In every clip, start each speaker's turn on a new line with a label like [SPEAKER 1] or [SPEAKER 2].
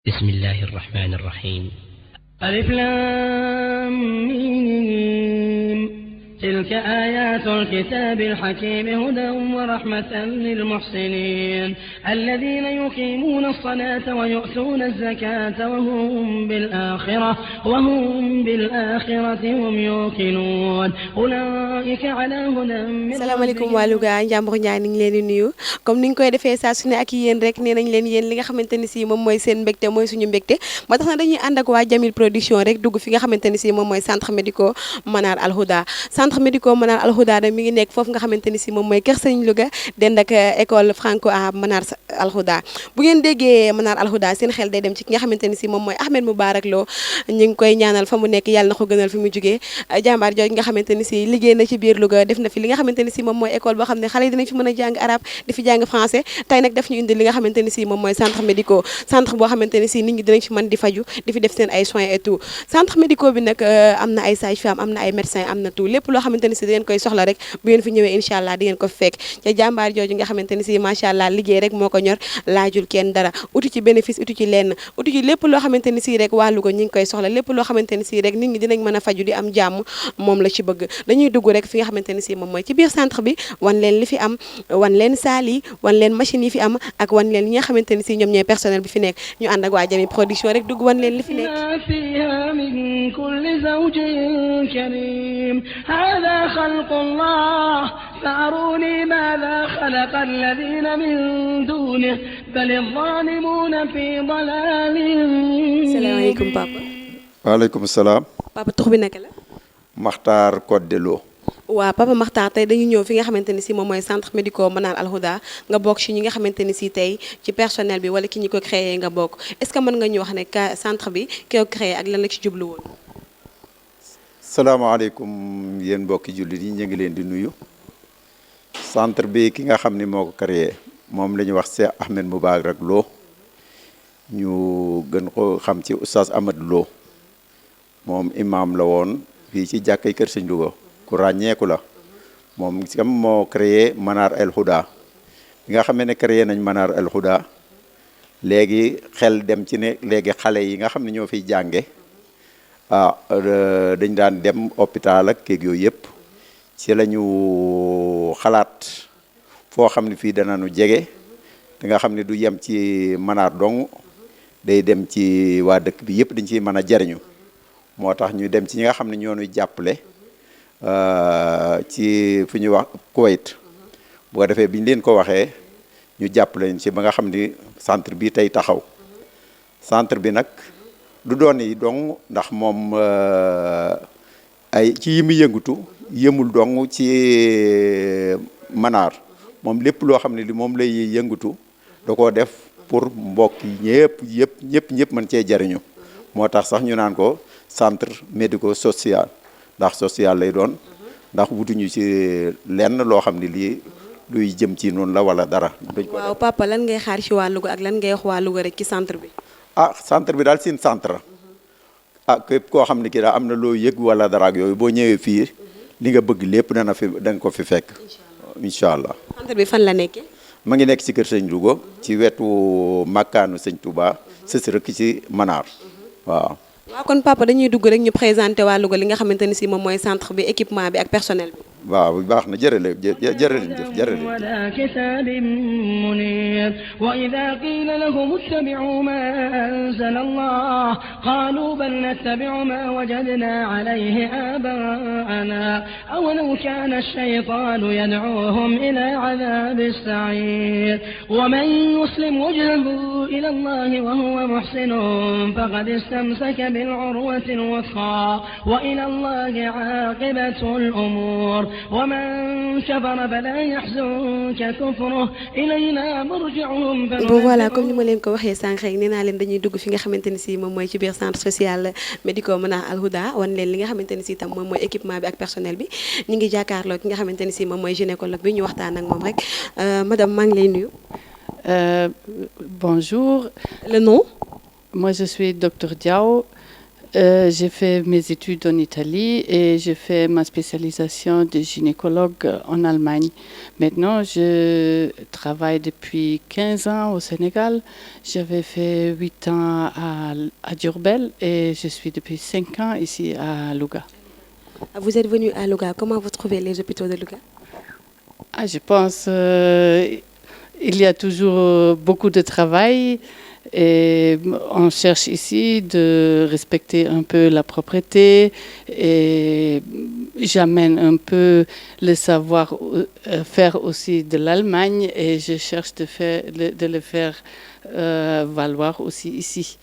[SPEAKER 1] بسم الله الرحمن الرحيم.
[SPEAKER 2] ألف لام ميم. تلك آيات الكتاب الحكيم هدى ورحمة للمحسنين الذين يقيمون الصلاة ويؤتون الزكاة وهم بالآخرة هم يوقنون أولئك على هدى من
[SPEAKER 3] salaamaaleykum waa Louga Njàmbur Njaay ni ngi leen di nuyu comme ni ñu koy defee saa su ne ak yéen rek nee nañ leen yéen li nga xamante ni si moom mooy seen mbégte mooy suñu mbégte ba tax na dañuy ànd ak waa Jamil production rek dugg fi nga xamante ni si moom mooy centre médico Manar Al Houda centre médico Manar Al Houda mi ngi nekk foofu nga xamante ni si moom mooy Kër Sëriñ Louga dend ak école franco arabe Manar Al Houda bu ngeen déggee Manar Al Houda seen xel day dem ci ki nga xamante ni si moom mooy Ahmed Moubarak Lo ñu ngi koy ñaanal fa mu nekk yàlla na ko gënal fi mu jugee jàmbaar jooju nga xamante ni si liggéey na ci biir Louga def na fi li nga xamante ni si moom mooy école boo xam ne xale yi dinañ fi mën a jàng arabe di fi jàng français tey nag daf ñu indi li nga xamante ni si moom mooy centre médico centre boo xamante ni si nit ñi dinañ fi mën di faju di fi def seen ay soins et tout centre médico bi nag am na ay sage-femme am na ay médecins am na tout lépp loo xamante ni si di ngeen koy soxla rek bu ngeen fi ñëwee incha allah di ngeen ko fekk ca jàmbaar jooju nga xamante ni si macha allah liggéey rek moo ko ñor laajul kenn dara uti ci bénéfice uti ci lenn uti ci lépp loo xamante ni si rek wàllu ko ñi ngi koy soxla lépp loo xamante ni si rek nit ñi dinañ mën a faju di am jàmm moom la ci bëgg dañuy dugg rek fi nga xamante ni si moom mooy ci biir centre bi wan leen li fi am wan leen saal yi wan leen machine yi fi am ak wan leen ñi nga xamante ni si ñoom ñooy personnel bi fi nekk ñu ànd ak waa Jamil production rek dugg wan leen li fi nekk
[SPEAKER 2] فيها من كل زوج كريم هذا خلق الله فأروني ماذا خلق الذين من دونه بل الظالمون في ضلال
[SPEAKER 3] salaamaaleykum papa
[SPEAKER 4] waaleykum salaam.
[SPEAKER 3] papa tux bi naka la
[SPEAKER 4] Makhtar Codé Lo.
[SPEAKER 3] waaw papa Makhtar tey dañu ñëw fi nga xamante ni si moom mooy centre médico Manar Al Houda nga bokk ci ñi nga xamante ni si tey ci personnel bi wala ki ñi ko créé nga bokk est-ce que mën nga ñu wax ne centre bi ki ko créé ak lan la ci jublu woon.
[SPEAKER 4] salaamaaleykum yéen mbokki jullit yi ñu ngi leen di nuyu. centre bi ki nga xam ni moo ko créé moom la ñuy wax Cheikh Ahmed Moubarak Lo ñu gën ko xam ci oustaz Ahmed Lo moom imam la woon fii ci jàkkay Kër Sëñ Louga ku ràññeeku la moom si kam moo créé Manar Al Houda bi nga xam ne créé nañ Manar Al Houda léegi xel dem ci ne léegi xale yi nga xam ne ñoo fiy jànge dañ daan dem hôpital ak kéeg yooyu yëpp ci la ñu xalaat foo xam ne fii danañu jege te nga xam ne du yem ci Manar dong day dem ci waa dëkk bi yëpp dañ ciy mën a jariñu moo tax ñu dem ci ñi nga xam ne ñoo ñuy jàppale ci fu ñuy wax Kuwait bu ko defee bi ñu leen ko waxee ñu jàppale ñu ci ba nga xam ni centre bi tey taxaw centre bi nag du doon yi dong ndax moom ay ci yi mu yëngatu yëmul dong ci Manar moom lépp loo xam ne li moom lay yëngatu da koo def pour mbokk yi ñëpp mën cee jariñu moo tax sax ñu naan ko centre médico social ndax social lay doon ndax wutuñu ci lenn loo xam ne lii luy jëm ci noonu la wala dara.
[SPEAKER 3] waaw papa lan ngay xaar ci waa Louga ak lan ngay wax waa Louga rek ci centre bi.
[SPEAKER 4] centre bi daal seen centre képp koo xam ne kii daal am na loo yëg wala dara ak yooyu boo ñëwee fii li nga bëgg lépp da nga ko fi fekk. incha allah
[SPEAKER 3] centre bi fan la nekkee.
[SPEAKER 4] ma ngi nekk ci kër Sëñ Louga ci wetu makkaanu Sëñ Touba sës rek ci Manar waaw.
[SPEAKER 3] waaw kon papa dañuy dugg rek ñu présenté waa Louga li nga xamante ni si moom mooy centre bi équipement bi ak personnel bi.
[SPEAKER 4] waaw baax na jërëjëf
[SPEAKER 2] ولا كتاب منير وإذا قيل لهم اتبعوا ما أنزل الله قالوا بل نتبع ما وجدنا عليه آباءنا أولو كان الشيطان يدعوهم إلى عذاب السعير ومن يسلم وجهه إلى الله وهو محسن فقد استمسك بالعروة الوثقى وإلى الله عاقبة الأمور ومن كفر فلا يحزنك كفره إلينا مرجعهم.
[SPEAKER 3] bon voilà comme ni ma leen ko waxee sànq rek nee naa leen dañuy dugg fi nga xamante ni si moom mooy ci biir centre social médico Manar Al Houda wan leen li nga xamante ni si tam moom mooy équipement bi ak personnel bi ñu ngi jàkkaarloo ki nga xamante ni si moom mooy gynécologue bi ñu waxtaan ak moom rek madame maa ngi lay nuyu.
[SPEAKER 5] Bonjour.
[SPEAKER 3] Le nom?
[SPEAKER 5] Moi je suis docteur Diao. J'ai fait mes études en Italie et j'ai fait ma spécialisation de gynécologue en Allemagne. Maintenant, je travaille depuis 15 ans au Sénégal. J'avais fait 8 ans à Diourbel et je suis depuis 5 ans ici à Louga.
[SPEAKER 3] Vous êtes venu à Louga. Comment vous trouvez les hôpitaux de Louga?
[SPEAKER 5] Je pense qu'il y a toujours beaucoup de travail. Et on cherche ici de respecter un peu la propriété et j'amène un peu le savoir-faire aussi de l'Allemagne et je cherche de le faire valoir aussi ici.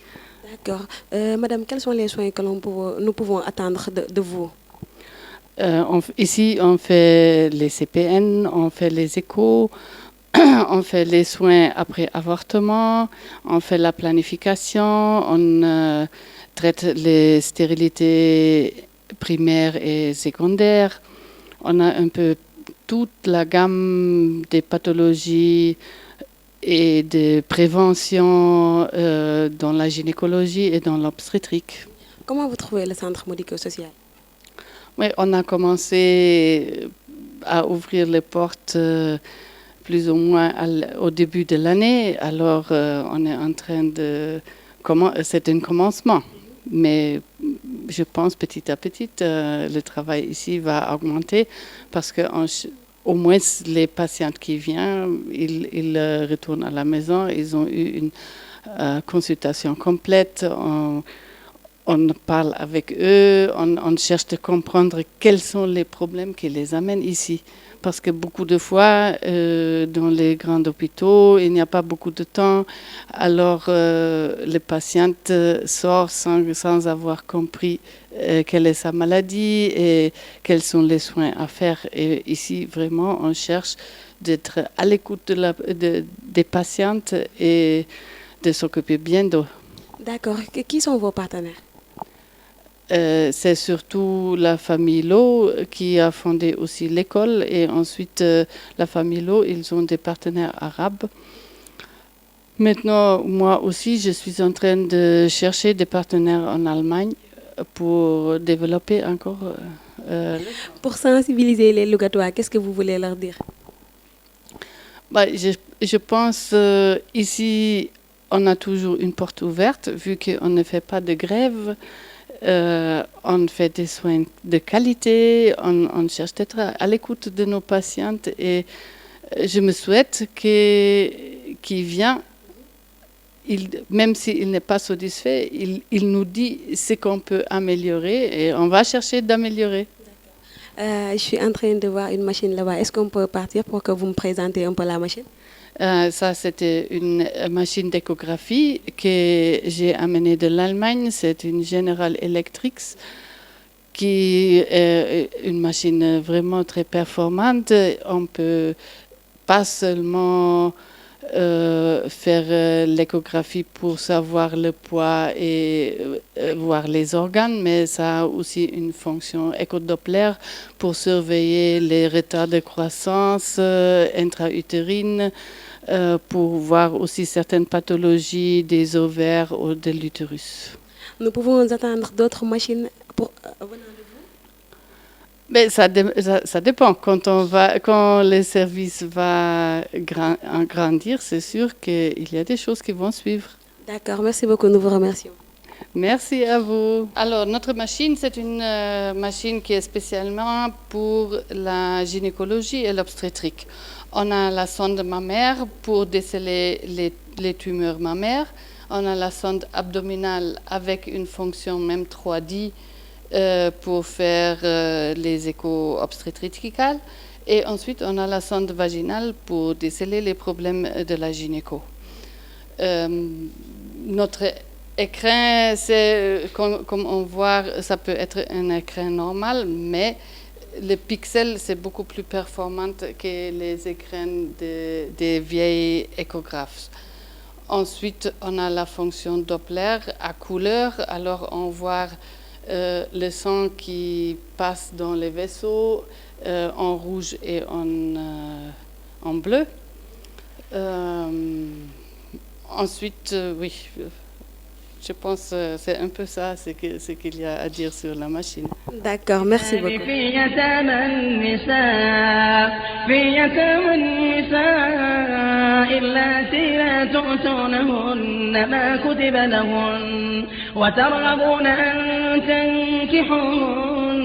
[SPEAKER 3] D'accord. Madame, quels sont les soins que nous pouvons attendre de vous?
[SPEAKER 5] Ici, on fait les CPN, on fait les échos. On fait les soins après avortement, on fait la planification, on traite les stérilités primaires et secondaires. On a un peu toute la gamme des pathologies et de prévention dans la gynécologie et dans l'obstétrique.
[SPEAKER 3] Comment vous trouvez le centre médico-social?
[SPEAKER 5] Oui, on a commencé à ouvrir les portes plus ou moins au début de l'année. Alors, on est en train de... C'est un commencement. Mais je pense petit à petit, le travail ici va augmenter parce qu'au moins les patientes qui viennent, ils retournent à la maison. Ils ont eu une consultation complète. On parle avec eux. On cherche de comprendre quels sont les problèmes qui les amènent ici. Parce que beaucoup de fois, dans les grands hôpitaux, il n'y a pas beaucoup de temps. Alors, les patientes sortent sans avoir compris quelle est sa maladie et quels sont les soins à faire. Et ici, vraiment, on cherche d'être à l'écoute des patientes et de s'occuper bien d'eux.
[SPEAKER 3] D'accord. Qui sont vos partenaires?
[SPEAKER 5] C'est surtout la famille Lo qui a fondé aussi l'école et ensuite la famille Lo, ils ont des partenaires arabes. Maintenant, moi aussi, je suis en train de chercher des partenaires en Allemagne pour développer encore.
[SPEAKER 3] Pour sensibiliser les Lougatois, qu'est-ce que vous voulez leur dire?
[SPEAKER 5] Je pense ici, on a toujours une porte ouverte vu qu'on ne fait pas de grève. On fait des soins de qualité, on cherche d'être à l'écoute de nos patientes et je me souhaite qu'il vient, même s'il n'est pas satisfait, il nous dit ce qu'on peut améliorer et on va chercher d'améliorer.
[SPEAKER 3] Je suis en train de voir une machine là-bas. Est-ce qu'on peut partir pour que vous me présentez un peu la machine?
[SPEAKER 5] Ça, c'était une machine d'échographie que j'ai amenée de l'Allemagne. C'est une General Electric qui est une machine vraiment très performante. On peut pas seulement faire l'échographie pour savoir le poids et voir les organes, mais ça a aussi une fonction échodoppler pour surveiller les retards de croissance intra-utérine, pour voir aussi certaines pathologies des ovaires ou de l'utérus.
[SPEAKER 3] Nous pouvons attendre d'autres machines venant de vous?
[SPEAKER 5] Mais ça dépend. Quand le service va grandir, c'est sûr qu'il y a des choses qui vont suivre.
[SPEAKER 3] D'accord, merci beaucoup, nous vous remercions.
[SPEAKER 5] Merci à vous. Alors, notre machine, c'est une machine qui est spécialement pour la gynécologie et l'obstétrique. On a la sonde mammaire pour déceler les tumeurs mammaires. On a la sonde abdominale avec une fonction même 3D pour faire les échos obstétricales. Et ensuite, on a la sonde vaginale pour déceler les problèmes de la gynéco. Notre écran, comme on voit, ça peut être un écran normal, mais le pixel, c'est beaucoup plus performant que les écrans des vieilles échographes. Ensuite, on a la fonction Doppler à couleur. Alors, on voit le sang qui passe dans les vaisseaux en rouge et en bleu. Ensuite, oui, Je pense que c'est un peu ça ce qu'il y a à dire sur la machine.
[SPEAKER 3] D'accord, merci beaucoup.
[SPEAKER 2] في يتامى النساء اللاتي لا تؤتونهن ما كتب لهن وترغبون أن تنكحوهن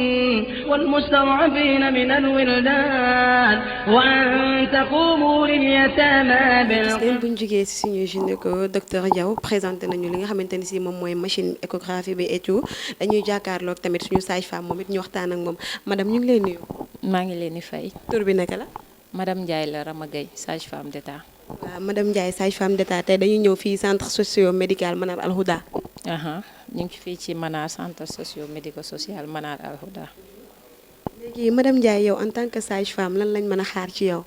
[SPEAKER 2] والمستضعفين من الولدان وأن تقوموا لليتامى
[SPEAKER 3] gis ngeen buñ jógee ci suñu gynéco docteur Diaw présenté nañu li nga xamante ni si moom mooy machine échographie bi et tout dañuy jàkkaarloog tamit suñu sage-femme moom it ñu waxtaan ak moom madame ñu ngi lay nuyu.
[SPEAKER 6] maa ngi leen di fay.
[SPEAKER 3] tur bi naka la.
[SPEAKER 6] madame Ndiaye la Rama Gueye sage-femme d'État.
[SPEAKER 3] waaw madame Ndiaye sage-femme d'État tey dañuy ñëw fii centre socio-médical Manar Al Houda.
[SPEAKER 6] ñu ngi fii ci Manar centre socio-médico-social Manar Al Houda.
[SPEAKER 3] léegi madame Ndiaye yow en tant que sage-femme lan lañ mën a xaar ci yow.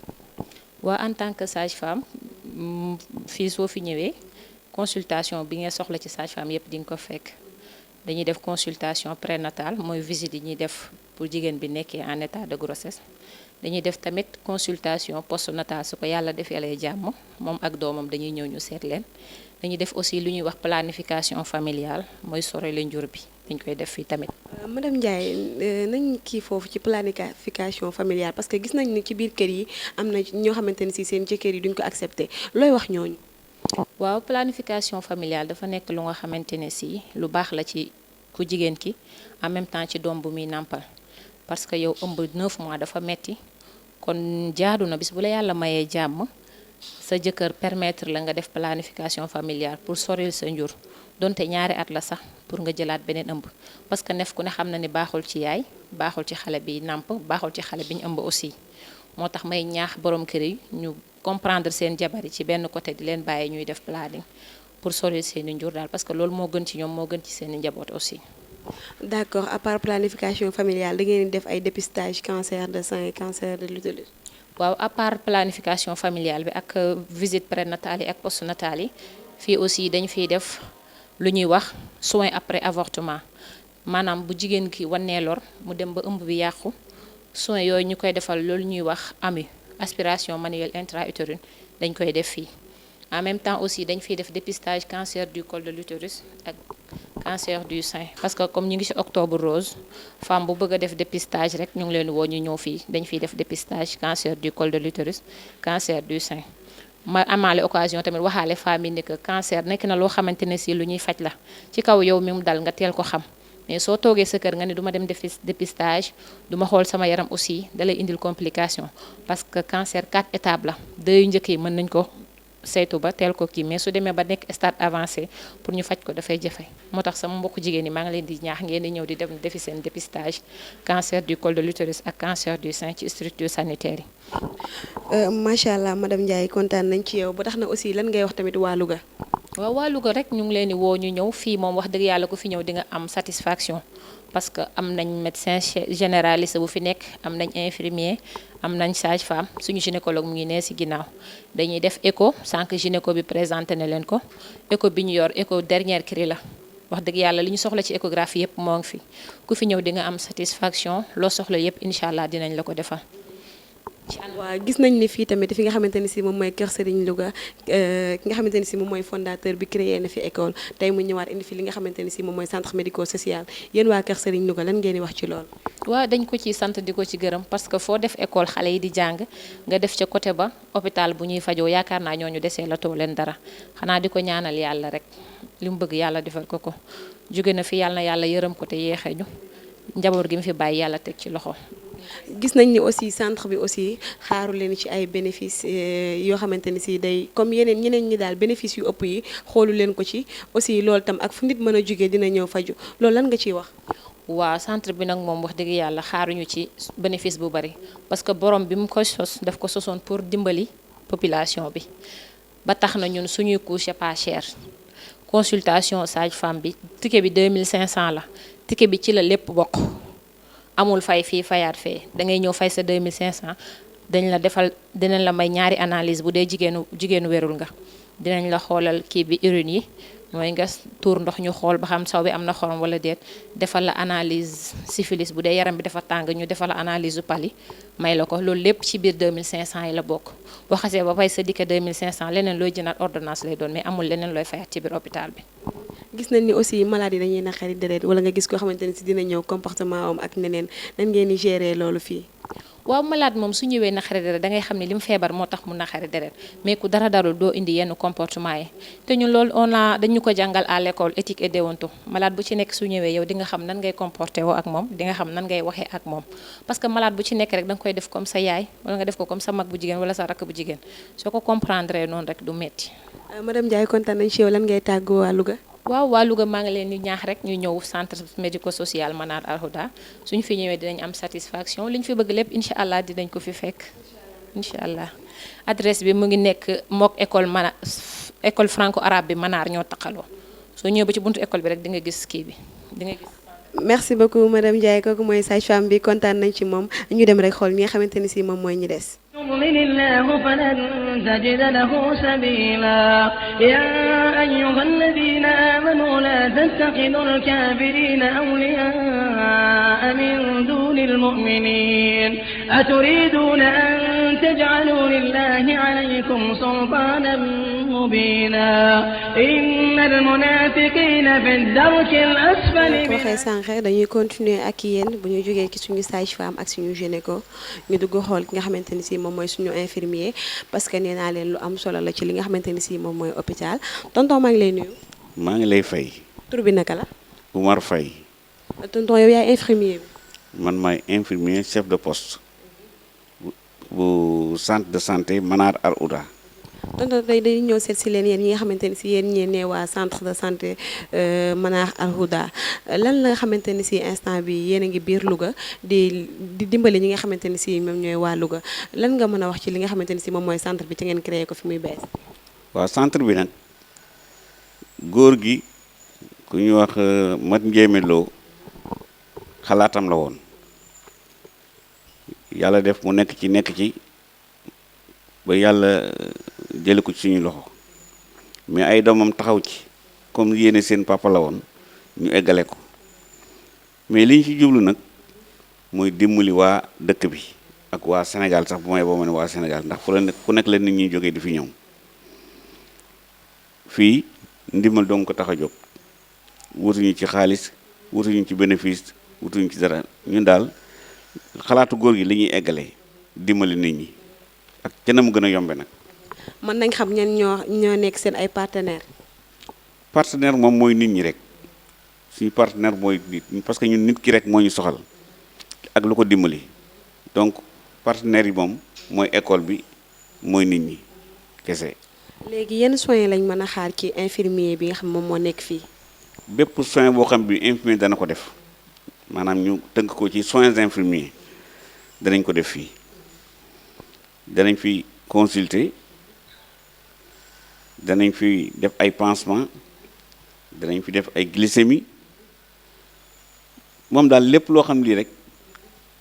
[SPEAKER 6] waa en tant que sage-femme fii soo fi ñëwee consultation bi nga soxla ci sage-femme yépp di nga ko fekk dañuy def consultation prénatale mooy visite yi ñuy def pour jigéen bi nekkee en état de grossesse dañuy def tamit consultation postnatale su ko yàlla defee lay jàmm moom ak doomam dañuy ñëw ñu seet leen dañuy def aussi lu ñuy wax planification familiale mooy sore la njur bi dañ koy def fii tamit.
[SPEAKER 3] madame Ndiaye nañ kii foofu ci planification familiale parce que gis nañ ni ci biir kër yi am na ñoo xamante ni si seen jëkkër yi duñ ko accepté looy wax ñooñu.
[SPEAKER 6] waaw planification familiale dafa nekk lu nga xamante ne si lu baax la ci ku jigéen ki en même temps ci doom bu muy nàmpal parce que yow ëmb 9 mois dafa metti kon jaadu na bis bu la yàlla mayee jàmm sa jëkkër permettre la nga def planification familiale pour soril sa njur donte ñaari at la sax pour nga jëlaat beneen ëmb parce que nef ku ne xam na ni baaxul ci yaay baaxul ci xale bi nàmp baaxul ci xale bi ñu ëmb aussi moo tax may ñaax borom kër yi ñu comprendre seen jabar yi ci benn côté di leen bàyyi ñuy def planning pour soril seeni njur daal parce que loolu moo gën ci ñoom moo gën ci seeni njaboot aussi.
[SPEAKER 3] d'accord à part planification familiale da ngeen di def ay dépistage cancer de sein cancer de l'utérus.
[SPEAKER 6] waaw à part planification familiale bi ak visite prénatale yi ak postnatale yi fii aussi dañ fiy def lu ñuy wax soins après avortement maanaam bu jigéen ki wannee lor mu dem ba ëmb bi yàqu soins yooyu ñu koy defal loolu ñuy wax AMU aspiration manuelle intra-utérine dañ koy def fii en même temps aussi dañ fiy def dépistage cancer du col de l'utérus ak cancer du sein parce que comme ñu ngi ci octobre rose femme bu bëgg a def dépistage rek ñu ngi leen woo ñu ñëw fii dañ fiy def dépistage cancer du col de l'utérus cancer du sein ma amaale occasion tamit waxaale femme yi ne que cancer nekk na loo xamante ne si lu ñuy faj la ci kaw yow mi mu dal nga teel ko xam mais soo toogee sa kër nga ne du ma dem def dépistage du ma xool sama yaram aussi dalay indil complication parce que cancer 4 étapes la 2 yu njëkk yi mën nañ ko saytu ba teel ko kii mais su demee ba nekk stade avancé pour ñu faj ko dafay jafe moo tax sama mbokku jigéen ñi maa ngi leen di ñaax ngeen di ñëw di dem defi seen dépistage cancer du col de l'utérus ak cancer du sein ci structure sanitaire yi.
[SPEAKER 3] macha allah madame Ndiaye kontaan nañ ci yow ba tax na aussi lan ngay wax tamit waa Louga.
[SPEAKER 6] waaw waa Louga rek ñu ngi leen di woo ñu ñëw fii moom wax dëgg yàlla ku fi ñëw di nga am satisfaction parce que am nañ médecin généraliste bu fi nekk am nañ infirmier am nañ sage-femme suñu gynécologue mu ngi nee ci ginnaaw dañuy def écho sànq gynéco bi présenté na leen ko écho bi ñu yor écho dernière cri la wax dëgg yàlla li ñu soxla ci échographie yépp moo ngi fi ku fi ñëw di nga am satisfaction loo soxla yépp incha allah dinañ la ko defal.
[SPEAKER 3] waaw gis nañ ni fii tamit fi nga xamante ni si moom mooy Kër Serigne Louga ki nga xamante ni si moom mooy fondateur bi créé na fi école tey mu ñëwaat indi fi li nga xamante ni si moom mooy centre médico-social yéen waa Kër Serigne Louga lan ngeen di wax ci loolu.
[SPEAKER 6] waaw dañ ko ci sant di ko ci gërëm parce que foo def école xale yi di jàng nga def ca côté ba hôpital bu ñuy fajoo yaakaar naa ñooñu desee la too leen dara xanaa di ko ñaanal yàlla rek li mu bëgg yàlla defal ko ko jóge na fi yàlla na yàlla yërëm ko te yeexee ñu njaboot gi mu fi bàyyi yàlla teg ci loxo.
[SPEAKER 3] gis nañ ni aussi centre bi aussi xaaru leen ci ay bénéfices yoo xamante ni si day comme ñeneen ñi daal bénéfice yu ëpp yi xoolu leen ko ci aussi loolu tam ak fu nit mën a jógee dina ñëw faju loolu lan nga ciy wax.
[SPEAKER 6] waaw centre bi nag moom wax dëgg yàlla xaaruñu ci bénéfice bu bari parce que borom bi mu ko sos daf ko sosoon pour dimbali population bi ba tax na ñun suñuy couche pas cher consultation sage-femme bi ticket bi 2500 la ticket bi ci la lépp bokk. amul fay fii fayaat fee da ngay ñëw fay sa 2500 dañ la defal dinañ la may ñaari analyse bu dee jigéenu wérul nga dinañ la xoolal kii bi urine yi mooy nga tuur ndox ñu xool ba xam saw bi am na xorom wala déet defal la analyse syphilis bu dee yaram bi dafa tàng ñu defal la analyse u pali may la ko loolu lépp ci biir 2500 yi la bokk boo xasee ba fay sa dikke 2500 leneen looy jënaat ordonnance lay doon mais amul leneen looy fayat ci biir hôpital bi.
[SPEAKER 3] gis nañ ni aussi malade yi dañuy naqari deret wala nga gis koo xamante ni si dina ñëw comportement am ak neneen nan ngeen di gérer loolu fii.
[SPEAKER 6] waaw malade moom su ñëwee naqari deret da ngay xam ne li mu feebar moo tax mu naqari deret mais ku dara darul doo indi yenn comportement yi te ñun loolu dañu ko jàngal à l'école éthique et déontologie malade bu ci nekk su ñëwee yow di nga xam nan ngay comporté woo ak moom di nga xam nan ngay waxee ak moom parce que malade bu ci nekk rek da nga koy def comme sa yaay wala nga def ko comme sa mag bu jigéen wala sa rakk bu jigéen soo ko comprendre noonu rek du metti.
[SPEAKER 3] madame Ndiaye kontaan nañ ci yow lan ngay tàggoo waa Louga.
[SPEAKER 6] waaw waa Louga maa ngi leen di ñaax rek ñu ñëw centre médico-social Manar Al Houda suñu fi ñëwee dinañ am satisfaction li ñu fi bëgg lépp incha allah dinañ ko fi fekk incha allah adresse bi mu ngi nekk mook école franco arabe bi Manar ñoo taqaloo soo ñëwee ba ci buntu école bi rek di nga gis kii bi di nga gis.
[SPEAKER 3] merci beaucoup madame Ndiaye kooku mooy sage-femme bi kontaan nañ ci moom ñu dem rek xool ñi nga xamante ni si moom mooy ñi des.
[SPEAKER 2] يضلل الله فلن تجد له سبيلا يا أيها الذين آمنوا لا تتخذوا الكافرين أولياء من دون المؤمنين أتريدون أن تجعلوا لله عليكم سلطانا مبينا إن المنافقين في الدرك الأسفل
[SPEAKER 3] ko waxee sànq dañuy continuer ak yéen bu ñu jógee ci suñu sage-femme ak suñu gynéco ñu dugg xool ki nga xamante ni si moom mooy suñu infirmier parce que nee naa leen lu am solo la ci li nga xamante ni si moom mooy hôpital tonton maa ngi lay nuyu.
[SPEAKER 7] maa ngi lay fay.
[SPEAKER 3] tur bi naka la.
[SPEAKER 7] Oumar Faye.
[SPEAKER 3] tonton yow yaay infirmier bi.
[SPEAKER 7] man maay infirmier chef de poste bu centre de santé Manar Al Houda.
[SPEAKER 3] tonton tey dañuy ñëw seet si leen yéen ñi nga xamante ni si yéen ñeen ne waa centre de santé Manar Al Houda lan la nga xamante ni si instant bi yéen a ngi biir Louga di dimbali ñi nga xamante ni si moom ñooy waa Louga lan nga mën a wax ci li nga xamante ni si moom mooy centre bi ci ngeen créé ko fi muy bees.
[SPEAKER 7] waaw centre bi nag góor gi ku ñuy wax Mat Njéeme Lo xalaatam la woon yàlla def mu nekk ci ba yàlla jële ko ci suñu loxo mais ay doomam taxaw ci comme yéene seen papa la woon ñu eggale ko mais li ñu ci jublu nag mooy dimbali waa dëkk bi ak waa Sénégal sax bu may boo ma ne waa Sénégal ndax fu la nekk ku nekk la nit ñi jógee di fi ñëw fii ndimbal dong ko tax a jóg wutuñu ci xaalis wutuñu ci bénéfice wutuñu ci dara ñun daal xalaatu góor gi li ñuy eggale dimbali nit ñi ak ca na mu gën a yombe nag.
[SPEAKER 3] mën nañ xam ñan ñoo nekk seen ay partenaires.
[SPEAKER 7] partenaire moom mooy nit ñi rek suñu partenaire mooy nit parce que ñun nit ki rek moo ñu soxal ak lu ko dimbali donc partenaires yi moom mooy école bi mooy nit ñi kese.
[SPEAKER 3] léegi yenn soins lañ mën a xaar ci infirmier bi nga xam moom moo nekk fii.
[SPEAKER 7] bépp soin boo xam bi infirmier dana ko def maanaam ñu tënk ko ci soins infirmiers danañ ko def fii. danañ fi consulter danañ fi def ay pansement danañ fi def ay glycémie moom daal lépp loo xam lii rek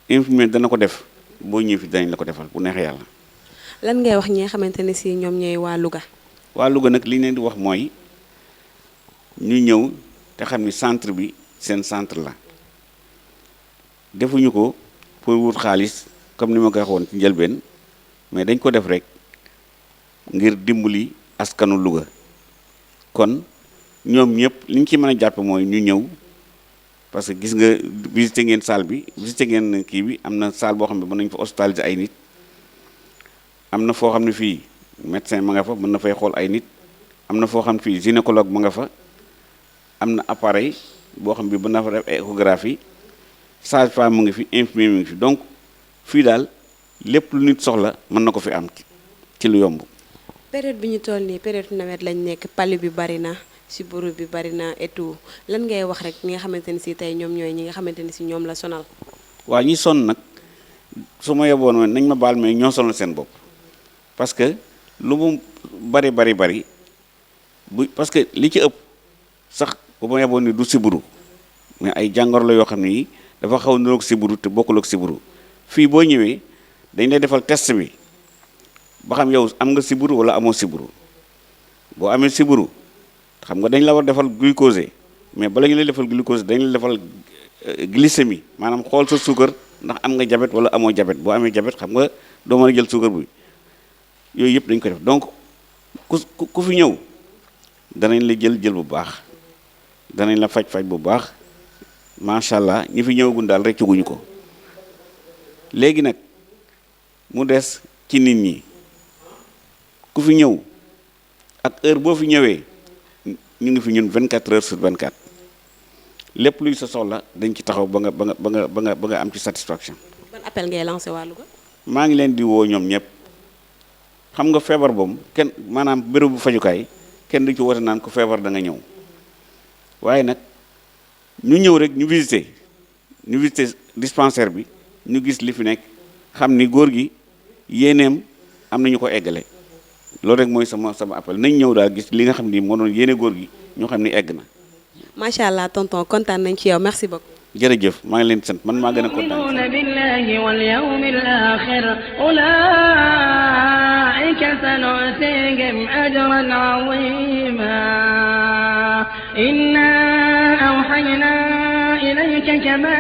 [SPEAKER 7] infirmier dana ko def boo ñëwee fi danañ la ko defal bu neexee yàlla.
[SPEAKER 3] lan ngay wax ñi nga xamante ne si ñoom ñooy waa Louga.
[SPEAKER 7] waa Louga nag li ñu leen di wax mooy ñu ñëw te xam ni centre bi seen centre la defuñu ko pour wut xaalis comme ni ma ko waxoon ci njëlbeen. mais dañ ko def rek ngir dimbali askanu Louga kon ñoom ñëpp li ñu ci mën a jàppe mooy ñu ñëw parce que gis nga visité ngeen salle bi visité ngeen kii bi am na salle boo xam ne mën nañu fa hospitaliser ay nit am na foo xam ne fii médecin ma nga fa mën na fay xool ay nit am na foo xam ne fii gynécologue ma nga fa am na appareil boo xam bi mën na fa def échographie sage-femme mu ngi fi infirmier mu ngi fi donc fii daal lépp lu nit soxla mën na ko fi am ci lu yomb.
[SPEAKER 3] période bi ñu toll nii période nawet lañ nekk pali bi bari na sibbiru bi bari na et tout lan ngay wax rek ñi nga xamante ni si tey ñoom ñooy ñi nga xamante ni si ñoom la sonal.
[SPEAKER 7] waaw ñi sonn nag su ma yeboon nañ ma baal mais ñoo sonal seen bopp parce que lu mu bari bu parce que li ci ëpp sax bu ma yeboon ni du sibbiru mais ay jàngoro la yoo xam ne yi dafa xaw a niroog sibbiru te bokkul ak sibbiru fii boo ñëwee. dañ lay defal test bi ba xam yow am nga sibbiru wala amoo sibbiru boo amee sibbiru xam nga dañ la war defal glucose mais bala ñu lay defal glucose dañ la defal glycémie maanaam xool sa suukar ndax am nga diabète wala amoo diabète boo amee diabète xam nga doo mën a jël suukar bi yooyu yëpp dañ ko def donc ku fi ñëw danañ la jël bu baax danañ la faj bu baax macha allah ñi fi ñëwagun daal rek guñu ko léegi nag mu des ci nit ñi ku fi ñëw ak heure boo fi ñëwee ñu ngi fi ñun 24 heures sur 24 lépp luy sa soxla dañ ci taxaw ba nga am ci satisfaction.
[SPEAKER 3] ban appel ngay lancé waa Louga.
[SPEAKER 7] maa ngi leen di woo ñoom ñëpp xam nga feebar boobu kenn maanaam bérébu fajukaay kenn du ci woote naan ku feebar da nga ñëw waaye nag ñu ñëw rek ñu visiter dispensaire bi ñu gis li fi nekk xam ni góor gi yéeneem am nañu ko eggale loolu rek mooy sama appel nañ ñëw daal gis li nga xam ni moo doon yéene góor gi ñoo xam ni egg na.
[SPEAKER 3] macha allah tonton kontaan nañ ci yow merci beaucoup.
[SPEAKER 7] jërëjëf maa ngi leen di sant man maa gën a kontaan.
[SPEAKER 2] billahi wal yawmil akhir ulaika sanu'tihim ajran 'azima inna awhayna ilayka kama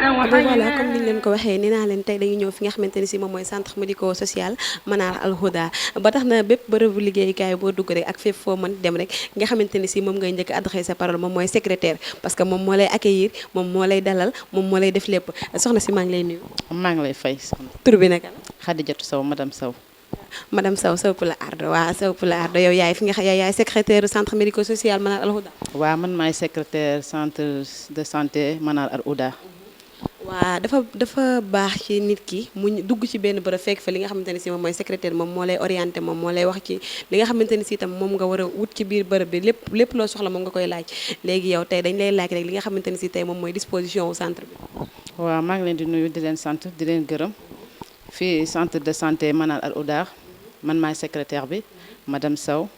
[SPEAKER 2] awhayna.
[SPEAKER 3] voilà comme niñ leen ko waxee nee naa leen tey dañuy ñëw fi nga xamante ni si moom mooy centre médico social Manar Al Houda ba tax na bépp bërëbu liggéeyukaay boo dugg rek ak fépp foo mën dem rek nga xamante ni si moom ngay njëkk adressé parole moom mooy secrétaire parce que moom moo lay accueillir moom moo lay dalal moom moo lay def lépp soxna si maa ngi lay nuyu.
[SPEAKER 5] maa ngi lay fay.
[SPEAKER 3] tur bi naka la.
[SPEAKER 5] Khadijatou Sow madame Sow.
[SPEAKER 3] madame Sow Pula Ardo waaw Sow Pula Ardo yow yaay fi nga yaay secrétaire centre médico social Manar Al Houda.
[SPEAKER 5] waaw man maay secrétaire centre de santé Manar Al Houda.
[SPEAKER 3] waa dafa baax ci nit ki mu dugg ci benn bërëb fekk fa li nga xamante ne si moom mooy secrétaire moom moo lay orienté moom moo lay wax ci li nga xamante ne si itam moom nga war a wut ci biir bërëb bi lépp loo soxla moom nga koy laaj léegi yow tey dañ lay laaj rek li nga xamante ne si tey moom mooy disposition wu centre bi.
[SPEAKER 5] waaw maa ngi leen di nuyu di leen sant di leen gërëm fii centre de santé Manar Al Houda man maay secrétaire bi madame Sow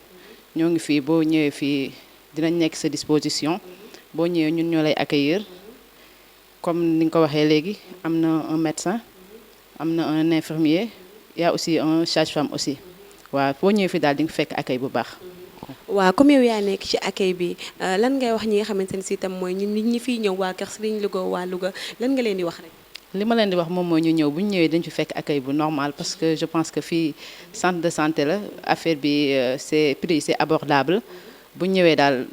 [SPEAKER 5] ñoo ngi fii boo ñëwee fii dinañ nekk sa disposition boo ñëwee ñun ñoo lay accueillir. comme ni nga ko waxee léegi am na un médecin am na un infirmier y a aussi un sage-femme aussi waaw boo ñëwee fi daal di nga fekk accueil bu baax.
[SPEAKER 3] waaw comme yow yaa nekk ci accueil bi lan ngay wax ñi nga xamante ne si itam mooy nit ñi fiy ñëw waa Kër Serigne Louga waa Louga lan nga leen di wax rek.
[SPEAKER 5] li ma leen di wax moom mooy ñu ñëw bu ñu ñëwee dañ fi fekk accueil bu normal parce que je pense que fii centre de santé la affaire bi c'est prix c'est abordable bu ñu ñëwee daal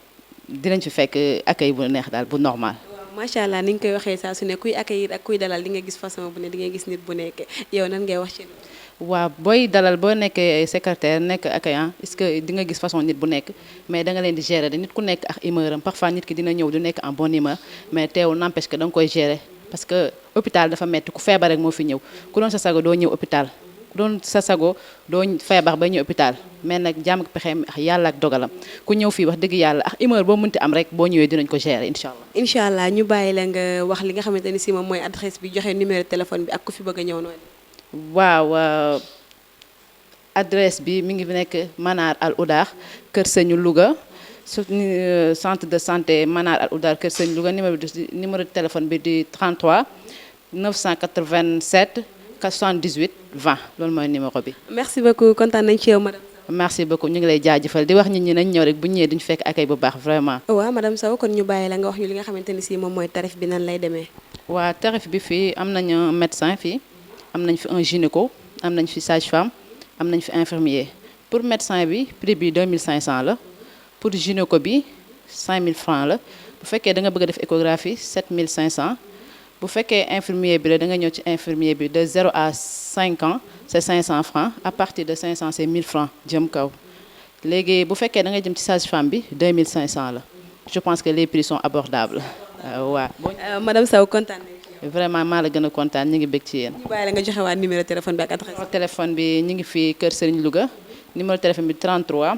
[SPEAKER 5] dinañ fi fekk accueil bu neex daal bu normal.
[SPEAKER 3] macha allah ni ñu koy waxee saa su ne kuy accueillir ak kuy dalal di nga gis façon bu ne di nga gis nit bu nekk yow nan ngay wax ci loolu.
[SPEAKER 5] waaw booy dalal boo nekkee secrétaire nekk accueillant est-ce que di nga gis façon nit bu nekk mais da nga leen di gérer nit ku nekk ak humeur am parfois nit ki dina ñëw du nekk en bonne humeur mais teewul n'empêche que da nga koy gérer parce que hôpital dafa metti ku feebar rek moo fi ñëw ku doon sa sago doo ñëw hôpital ku doon sa sago doo feebar ba ñëw hôpital mais nag jàmm ak pexeem ak yàlla ak dogalam ku ñëw fii wax dëgg yàlla ak humeur boo mënti am rek boo ñëwee dinañ ko gérer incha allah.
[SPEAKER 3] incha allah ñu bàyyi la nga wax li nga xamante ni si moom mooy adresse bi joxe numéro téléphone bi ak ku fi bëgg a ñëw noonu.
[SPEAKER 5] waaw adresse bi mi ngi nekk Manar Al Houda Kër Sëñu Louga centre de santé Manar Al Houda Kër Sëñu Louga numéro de téléphone bi di 33 987 78 20 loolu mooy numéro bi.
[SPEAKER 3] merci beaucoup kontaan nañ ci yow madame.
[SPEAKER 5] merci beaucoup ñu ngi lay jaajëfal di wax nit ñi nañ ñëw rek bu ñu ñëwee duñu fekk accueil bu baax vraiment.
[SPEAKER 3] waaw madame Sow kon ñu bàyyi la nga wax ñu li nga xamante ni si moom mooy tarif bi nan lay demee.
[SPEAKER 5] waaw tarif bi fii am nañu un médecin fii am nañ fi un gynéco am nañ fi sage-femme am nañ fi infirmier pour médecin bi prix bi 2500 la pour gynéco bi 5000 francs la bu fekkee da nga bëgg a def échographie 7500 bu fekkee infirmier bi la da nga ñëw ci infirmier bi de 0 à 5 ans c'est 500 francs à partir de 500 c'est 1000 francs jëm kaw léegi bu fekkee da nga jëm ci sage-femme bi 2500 la je pense que les prix sont abordables waaw.
[SPEAKER 3] madame Sow kontaan nañ.
[SPEAKER 5] vraiment maa la gën a kontaan ñu ngi bëgg ci yéen.
[SPEAKER 3] ñu bàyyi la nga joxe waat numéro téléphone bi ak adresse.
[SPEAKER 5] numéro téléphone bi ñu ngi fii Kër Serigne Louga numéro téléphone bi 33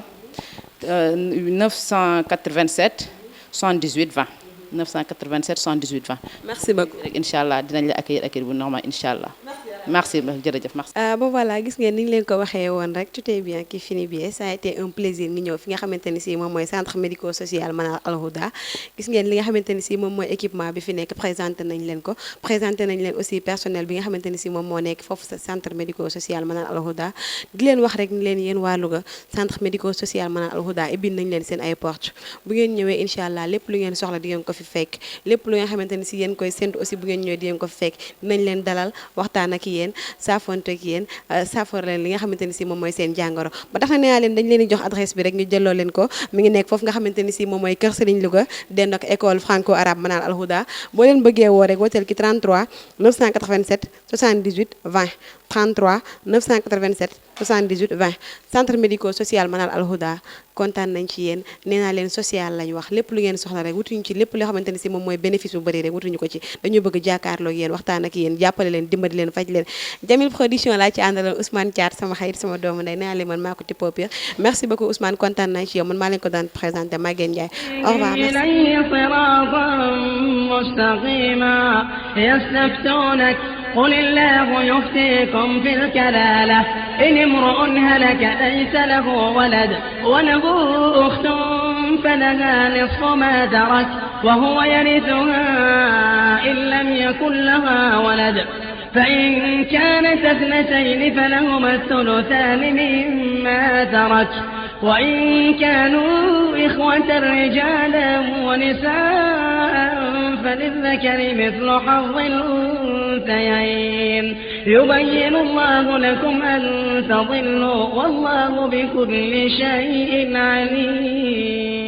[SPEAKER 5] 987 78 20 987 78 20.
[SPEAKER 3] merci beaucoup.
[SPEAKER 5] incha allah dinañ la accueillir bu normal incha allah.
[SPEAKER 3] merci.
[SPEAKER 8] merci jërëjëf merci.
[SPEAKER 3] Bon voilà gis ngeen ni ñu leen ko waxee woon rek tout est bien qui finit bien ça a été un plaisir ngi ñëw fi nga xamante ni si moom mooy centre médico-social Manal Al Houda gis ngeen li nga xamante ni si moom mooy équipement bi fi nekk présenté nañ leen ko présenté nañ leen aussi personnel bi nga xamante ni si moom moo nekk foofu sa centre médico-social Manal Al Houda di leen wax rek ni leen yéen waa Louga centre médico-social Manal Al Houda ibbil nañ leen seen ay porte bu ngeen ñëwee incha allah lépp lu ngeen soxla di ngeen ko fi fekk lépp lu nga xamante ni si yéen koy séntu aussi bu ngeen ñëwee di ngeen ko fi fekk dinañ leen dalal waxtaan ak yéen saafonte ak yéen saafor leen li nga xamante ni si moom mooy seen jàngoro ba tax na nee naa leen dañ leen di jox adresse bi rek ñu jëloo leen ko mi ngi nekk foofu nga xamante ni si moom mooy Kër Serigne Louga dend ak école franco arabe Manal Al Houda boo leen bëggee woo rek wooteel ki 33 987 78 20 33 987 78 20 centre médico-social Manal Al Houda kontaan nañ ci yéen nee naa leen social lañ wax lépp lu ngeen soxla rek wutuñu ci lépp loo xamante ni si moom mooy bénéfice bu bëri rek wutuñu ko ci dañu bëgg jàkkaarloo yéen waxtaan ak yéen jàppale leen dimbali leen faj leen Jamil Production laa ci àndaloon Ousmane Thiat sama xarit sama doomu ndey nee naa leen man maa ko tippoo pire merci beaucoup Ousmane kontaan nañ ci yow man maa leen ko daan présenté Maguette Ndiaye au revoir
[SPEAKER 2] قل الله يفتيكم في الكلالة إن امرؤ هلك ليس له ولد وله أخت فلها نصف ما ترك وهو يرثها إن لم يكن لها ولد فإن كانت اثنتين فلهما الثلثان مما ترك وإن كانوا إخوة رجالا ونساء فللذكر مثل حظ الأنثيين يبين الله لكم أن تضلوا والله بكل شيء عليم